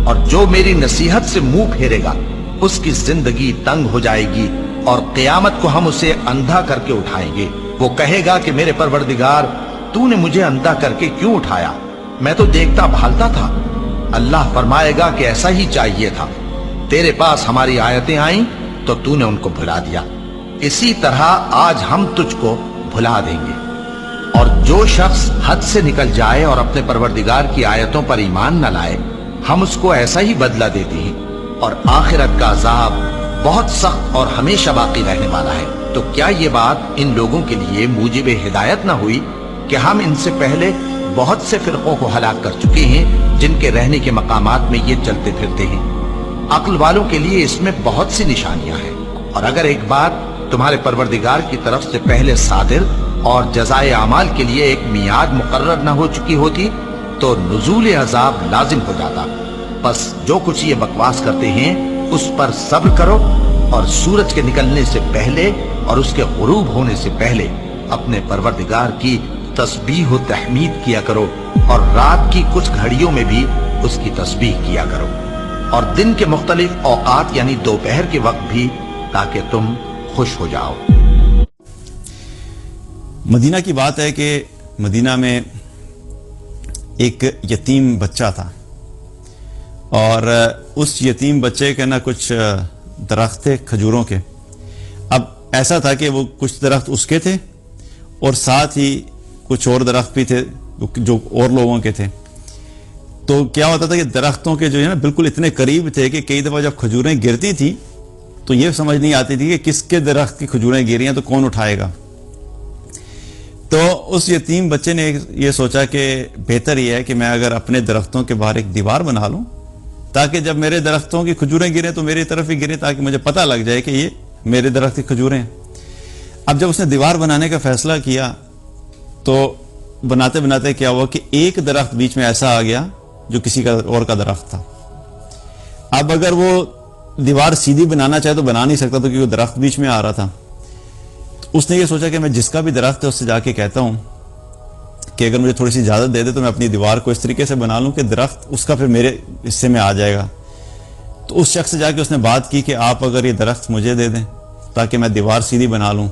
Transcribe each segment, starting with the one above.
اور جو میری نصیحت سے منہ پھیرے گا اس کی زندگی تنگ ہو جائے گی، اور قیامت کو ہم اسے اندھا کر کے اٹھائیں گے۔ وہ کہے گا کہ میرے پروردگار، تو نے مجھے اندھا کر کے کیوں اٹھایا؟ میں تو دیکھتا بھالتا تھا۔ اللہ فرمائے گا کہ ایسا ہی چاہیے تھا، تیرے پاس ہماری آیتیں آئیں تو تو نے ان کو بھلا دیا، اسی طرح آج ہم تجھ کو بھلا دیں گے۔ اور جو شخص حد سے نکل جائے اور اپنے پروردگار کی آیتوں پر ایمان نہ لائے، ہم اس کو ایسا ہی بدلہ دیتے ہیں، اور آخرت کا عذاب بہت سخت اور ہمیشہ باقی رہنے والا ہے۔ تو کیا یہ بات ان لوگوں کے لیے موجب ہدایت نہ ہوئی کہ ہم ان سے پہلے بہت سے فرقوں کو ہلاک کر چکے ہیں جن کے رہنے کے مقامات میں یہ چلتے پھرتے ہیں؟ عقل والوں کے لیے اس میں بہت سی نشانیاں ہیں، اور اگر ایک بات تمہارے پروردگار کی طرف سے پہلے صادر اور جزائے اعمال کے لیے ایک میعاد مقرر نہ ہو چکی ہوتی تو نزول عذاب لازم ہو جاتا۔ بس جو کچھ یہ بکواس کرتے ہیں اس پر صبر کرو، اور سورج کے نکلنے سے پہلے اور اس کے غروب ہونے سے پہلے اپنے پروردگار کی تسبیح و تحمید کیا کرو، اور رات کی کچھ گھڑیوں میں بھی اس کی تسبیح کیا کرو، اور دن کے مختلف اوقات یعنی دوپہر کے وقت بھی، تاکہ تم خوش ہو جاؤ۔ مدینہ کی بات ہے کہ مدینہ میں ایک یتیم بچہ تھا، اور اس یتیم بچے کے نا کچھ درخت تھے کھجوروں کے۔ اب ایسا تھا کہ وہ کچھ درخت اس کے تھے اور ساتھ ہی کچھ اور درخت بھی تھے جو اور لوگوں کے تھے۔ تو کیا ہوتا تھا کہ درختوں کے جو ہے نا بالکل اتنے قریب تھے کہ کئی دفعہ جب کھجوریں گرتی تھی تو یہ سمجھ نہیں آتی تھی کہ کس کے درخت کی کھجوریں گری ہیں تو کون اٹھائے گا۔ تو اس یتیم بچے نے یہ سوچا کہ بہتر یہ ہے کہ میں اگر اپنے درختوں کے باہر ایک دیوار بنا لوں تاکہ جب میرے درختوں کی کھجوریں گریں تو میری طرف ہی گریں، تاکہ مجھے پتہ لگ جائے کہ یہ میرے درخت کی کھجوریں ہیں۔ اب جب اس نے دیوار بنانے کا فیصلہ کیا تو بناتے بناتے کیا ہوا کہ ایک درخت بیچ میں ایسا آ گیا جو کسی کا اور کا درخت تھا۔ اب اگر وہ دیوار سیدھی بنانا چاہے تو بنا نہیں سکتا، تو کیونکہ درخت بیچ میں آ رہا تھا۔ اس نے یہ سوچا کہ میں جس کا بھی درخت ہے اس سے جا کے کہتا ہوں کہ اگر مجھے تھوڑی سی اجازت دے دے تو میں اپنی دیوار کو اس طریقے سے بنا لوں کہ درخت اس کا پھر میرے حصے میں آ جائے گا۔ تو اس شخص سے جا کے اس نے بات کی کہ آپ اگر یہ درخت مجھے دے دیں تاکہ میں دیوار سیدھی بنا لوں،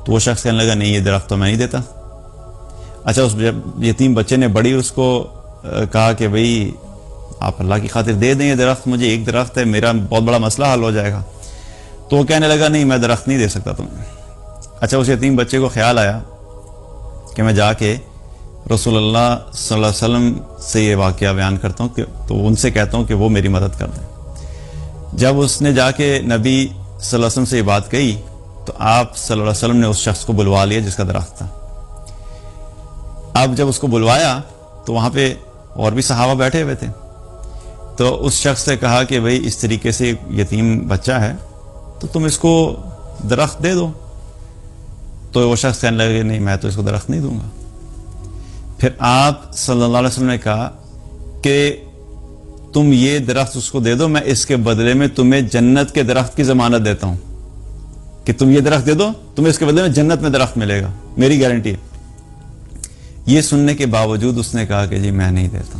تو وہ شخص کہنے لگا نہیں، یہ درخت تو میں نہیں دیتا۔ اچھا، اس یتیم بچے نے بڑی اس کو کہا کہ بھئی آپ اللہ کی خاطر دے دیں یہ درخت مجھے، ایک درخت ہے، میرا بہت بڑا مسئلہ حل ہو جائے گا۔ تو وہ کہنے لگا نہیں، میں درخت نہیں دے سکتا تمہیں۔ اچھا، اس یتیم بچے کو خیال آیا کہ میں جا کے رسول اللہ صلی اللہ علیہ وسلم سے یہ واقعہ بیان کرتا ہوں، تو ان سے کہتا ہوں کہ وہ میری مدد کر دیں۔ جب اس نے جا کے نبی صلی اللہ علیہ وسلم سے یہ بات کہی تو آپ صلی اللہ علیہ وسلم نے اس شخص کو بلوا لیا جس کا درخت تھا۔ اب جب اس کو بلوایا تو وہاں پہ اور بھی صحابہ بیٹھے ہوئے تھے، تو اس شخص سے کہا کہ بھئی اس طریقے سے یتیم بچہ ہے تو تم اس کو درخت دے دو۔ تو وہ شخص کہنے لگے نہیں، میں تو اس کو درخت نہیں دوں گا۔ پھر آپ صلی اللہ علیہ وسلم نے کہا کہ تم یہ درخت اس کو دے دو، میں اس کے بدلے میں تمہیں جنت کے درخت کی ضمانت دیتا ہوں کہ تم یہ درخت دے دو، تمہیں اس کے بدلے میں جنت میں درخت ملے گا، میری گارنٹی ہے۔ یہ سننے کے باوجود اس نے کہا کہ جی میں نہیں دیتا۔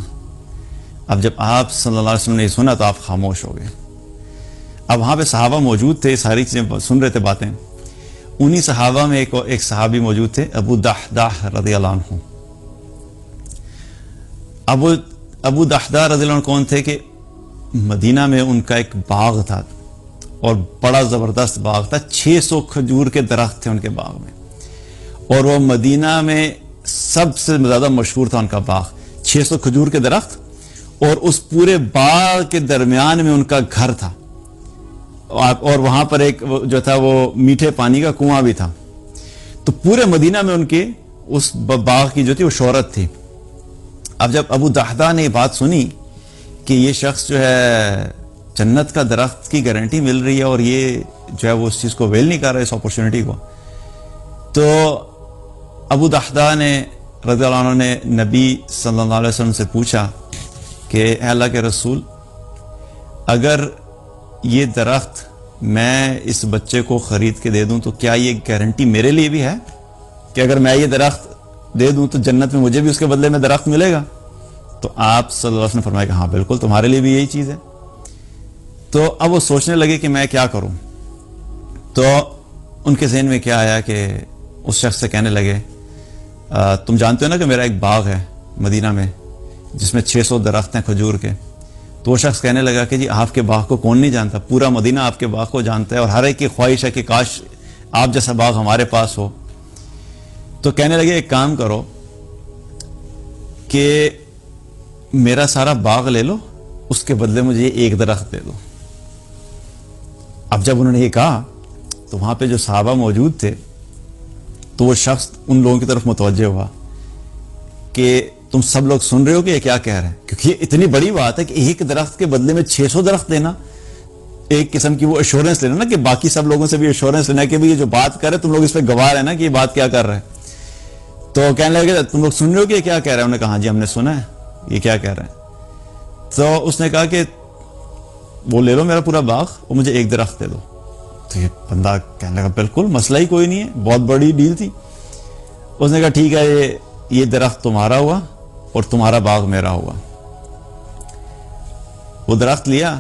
اب جب آپ صلی اللہ علیہ وسلم نے یہ سنا تو آپ خاموش ہو گئے۔ اب وہاں پہ صحابہ موجود تھے، ساری چیزیں سن رہے تھے باتیں۔ انہی صحابہ میں ایک صحابی موجود تھے، ابو دحداح رضی اللہ عنہ۔ ابو دحداح رضی اللہ عنہ کون تھے کہ مدینہ میں ان کا ایک باغ تھا، اور بڑا زبردست باغ تھا، 600 کھجور کے درخت تھے ان کے باغ میں، اور وہ مدینہ میں سب سے زیادہ مشہور تھا ان کا باغ، 600 کھجور کے درخت، اور اس پورے باغ کے درمیان میں ان کا گھر تھا، اور وہاں پر ایک جو تھا وہ میٹھے پانی کا کنواں بھی تھا۔ تو پورے مدینہ میں ان کے اس باغ کی جو تھی وہ شہرت تھی۔ اب جب ابو دحداح نے یہ بات سنی کہ یہ شخص جو ہے جنت کا درخت کی گارنٹی مل رہی ہے اور یہ جو ہے وہ اس چیز کو ویل نہیں کر رہا، اس اپورچونٹی کو، تو ابو دحداح نے رضی اللہ عنہ نے نبی صلی اللہ علیہ وسلم سے پوچھا کہ اے اللہ کے رسول، اگر یہ درخت میں اس بچے کو خرید کے دے دوں تو کیا یہ گارنٹی میرے لیے بھی ہے کہ اگر میں یہ درخت دے دوں تو جنت میں مجھے بھی اس کے بدلے میں درخت ملے گا؟ تو آپ صلی اللہ علیہ وسلم نے فرمایا کہ ہاں بالکل تمہارے لیے بھی یہی چیز ہے. تو اب وہ سوچنے لگے کہ میں کیا کروں. تو ان کے ذہن میں کیا آیا کہ اس شخص سے کہنے لگے تم جانتے ہو نا کہ میرا ایک باغ ہے مدینہ میں جس میں 600 درخت ہیں کھجور کے. تو وہ شخص کہنے لگا کہ جی آپ کے باغ کو کون نہیں جانتا, پورا مدینہ آپ کے باغ کو جانتا ہے اور ہر ایک کی خواہش ہے کہ کاش آپ جیسا باغ ہمارے پاس ہو. تو کہنے لگے ایک کام کرو کہ میرا سارا باغ لے لو, اس کے بدلے مجھے ایک درخت دے دو. اب جب انہوں نے یہ کہا تو وہاں پہ جو صحابہ موجود تھے تو وہ شخص ان لوگوں کی طرف متوجہ ہوا کہ تم سب لوگ سن رہے ہو کہ یہ کیا کہہ رہے ہیں, کیونکہ یہ اتنی بڑی بات ہے کہ ایک درخت کے بدلے میں 600 درخت دینا, ایک قسم کی وہ ایشورنس لینا نا کہ باقی سب لوگوں سے بھی ایشورنس لینا کہ یہ جو بات کر رہے تم لوگ اس پہ گواہ ہے نا کہ یہ بات کیا کر رہے ہیں. تو کہنے لگے تم لوگ سن رہے ہو کہ یہ کیا کہہ رہے ہیں. انہوں نے کہا ہاں جی ہم نے سنا ہے یہ کیا کہہ رہے ہیں. تو اس نے کہا کہ وہ لے لو میرا پورا باغ اور مجھے ایک درخت دے دو. تو یہ بندہ کہنے لگا بالکل مسئلہ ہی کوئی نہیں ہے, بہت بڑی ڈیل تھی. اس نے کہا ٹھیک ہے یہ درخت تمہارا ہوا اور تمہارا باغ میرا ہوا. وہ درخت لیا,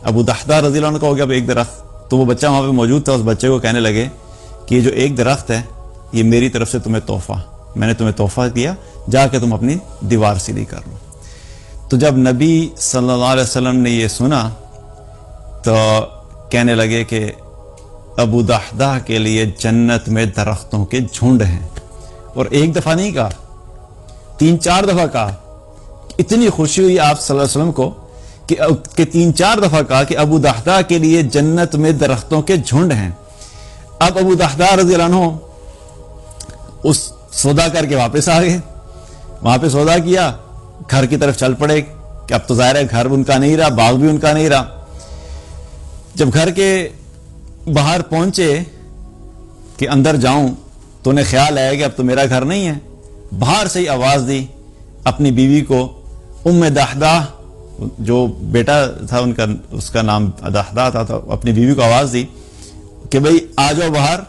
ابو دحدہ رضی اللہ عنہ کا ہو گیا اب ایک درخت. تو وہ بچہ وہاں پہ موجود تھا, اس بچے کو کہنے لگے کہ یہ جو ایک درخت ہے یہ میری طرف سے تمہیں تحفہ, میں نے تمہیں تحفہ دیا, جا کے تم اپنی دیوار سیدھی کر لو. تو جب نبی صلی اللہ علیہ وسلم نے یہ سنا تو کہنے لگے کہ ابو دحدہ کے لیے جنت میں درختوں کے جھنڈ ہیں. اور ایک دفعہ نہیں کہا, 3-4 دفعہ کہا. اتنی خوشی ہوئی آپ صلی اللہ علیہ وسلم کو کہ 3-4 دفعہ کہا کہ ابو دحدہ کے لیے جنت میں درختوں کے جھنڈ ہیں. اب ابو دحدہ رضی اللہ عنہ اس سودا کر کے واپس آ گئے, وہاں پہ سودا کیا, گھر کی طرف چل پڑے کہ اب تو ظاہر ہے گھر ان کا نہیں رہا, باغ بھی ان کا نہیں رہا. جب گھر کے باہر پہنچے کہ اندر جاؤں تو انہیں خیال آیا کہ اب تو میرا گھر نہیں ہے. باہر سے ہی آواز دی اپنی بیوی کو, ام دحدہ جو بیٹا تھا ان کا, اس کا نام دحدہ تھا, تو اپنی بیوی کو آواز دی کہ بھئی آ جاؤ باہر,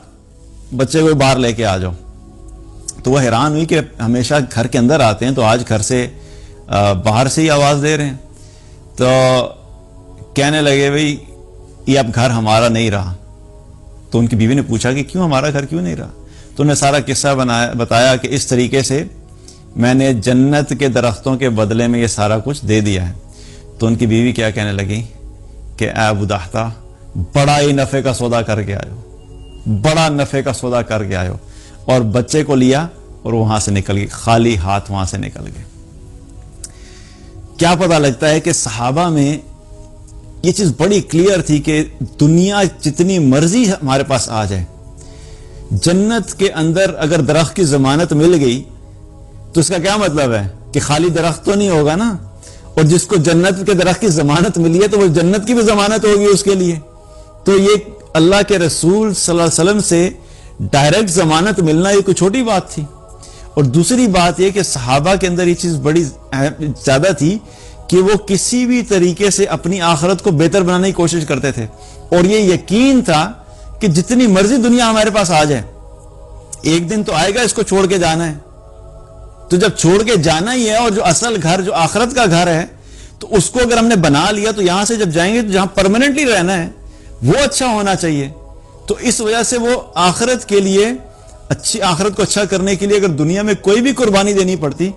بچے کو باہر لے کے آ جاؤ. تو وہ حیران ہوئی کہ ہمیشہ گھر کے اندر آتے ہیں تو آج گھر سے باہر سے ہی آواز دے رہے ہیں. تو کہنے لگے بھئی یہ اب گھر ہمارا نہیں رہا. تو ان کی بیوی نے پوچھا کہ کیوں ہمارا گھر کیوں نہیں رہا. تو انہیں سارا قصہ بتایا کہ اس طریقے سے میں نے جنت کے درختوں کے بدلے میں یہ سارا کچھ دے دیا ہے. تو ان کی بیوی کیا کہنے لگی کہ اے ابو دحدہ بڑا ہی نفع کا سودا کر کے آئے ہو, بڑا نفع کا سودا کر کے آئے ہو. اور بچے کو لیا اور وہاں سے نکل گئی, خالی ہاتھ وہاں سے نکل گئے. کیا پتہ لگتا ہے کہ صحابہ میں یہ چیز بڑی کلیئر تھی کہ دنیا جتنی مرضی ہمارے پاس آ جائے, جنت کے اندر اگر درخت کی ضمانت مل گئی تو اس کا کیا مطلب ہے کہ خالی درخت تو نہیں ہوگا نا. اور جس کو جنت کے درخت کی ضمانت ملی ہے تو وہ جنت کی بھی ضمانت ہوگی اس کے لیے. تو یہ اللہ کے رسول صلی اللہ علیہ وسلم سے ڈائریکٹ ضمانت ملنا یہ کوئی چھوٹی بات تھی. اور دوسری بات یہ کہ صحابہ کے اندر یہ چیز بڑی زیادہ تھی کہ وہ کسی بھی طریقے سے اپنی آخرت کو بہتر بنانے کی کوشش کرتے تھے. اور یہ یقین تھا کہ جتنی مرضی دنیا ہمارے پاس آ جائے ایک دن تو آئے گا اس کو چھوڑ کے جانا ہے. تو جب چھوڑ کے جانا ہی ہے اور جو اصل گھر جو آخرت کا گھر ہے تو اس کو اگر ہم نے بنا لیا تو یہاں سے جب جائیں گے تو جہاں پرماننٹلی رہنا ہے وہ اچھا ہونا چاہیے. تو اس وجہ سے وہ آخرت کے لیے, اچھی آخرت کو اچھا کرنے کے لیے اگر دنیا میں کوئی بھی قربانی دینی پڑتی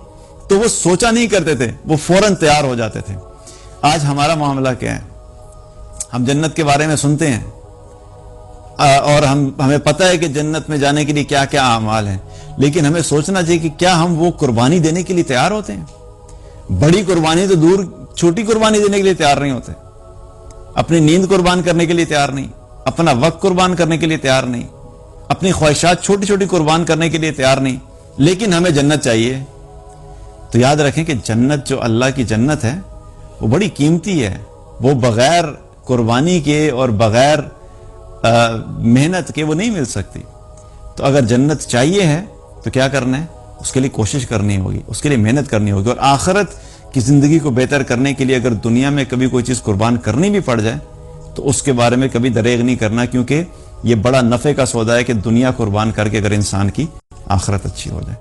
تو وہ سوچا نہیں کرتے تھے, وہ فوراً تیار ہو جاتے تھے. آج ہمارا معاملہ کیا ہے, ہم جنت کے بارے میں سنتے ہیں اور ہمیں پتہ ہے کہ جنت میں جانے کے لیے کیا کیا اعمال ہیں, لیکن ہمیں سوچنا چاہیے کہ کیا ہم وہ قربانی دینے کے لیے تیار ہوتے ہیں. بڑی قربانی تو دور, چھوٹی قربانی دینے کے لیے تیار نہیں ہوتے. اپنی نیند قربان کرنے کے لیے تیار نہیں, اپنا وقت قربان کرنے کے لیے تیار نہیں, اپنی خواہشات چھوٹی چھوٹی قربان کرنے کے لیے تیار نہیں, لیکن ہمیں جنت چاہیے. تو یاد رکھیں کہ جنت جو اللہ کی جنت ہے وہ بڑی قیمتی ہے, وہ بغیر قربانی کے اور بغیر محنت کے وہ نہیں مل سکتی. تو اگر جنت چاہیے ہے تو کیا کرنا ہے, اس کے لیے کوشش کرنی ہوگی, اس کے لیے محنت کرنی ہوگی. اور آخرت کی زندگی کو بہتر کرنے کے لیے اگر دنیا میں کبھی کوئی چیز قربان کرنی بھی پڑ جائے تو اس کے بارے میں کبھی دریغ نہیں کرنا, کیونکہ یہ بڑا نفع کا سودا ہے کہ دنیا قربان کر کے اگر انسان کی آخرت اچھی ہو جائے.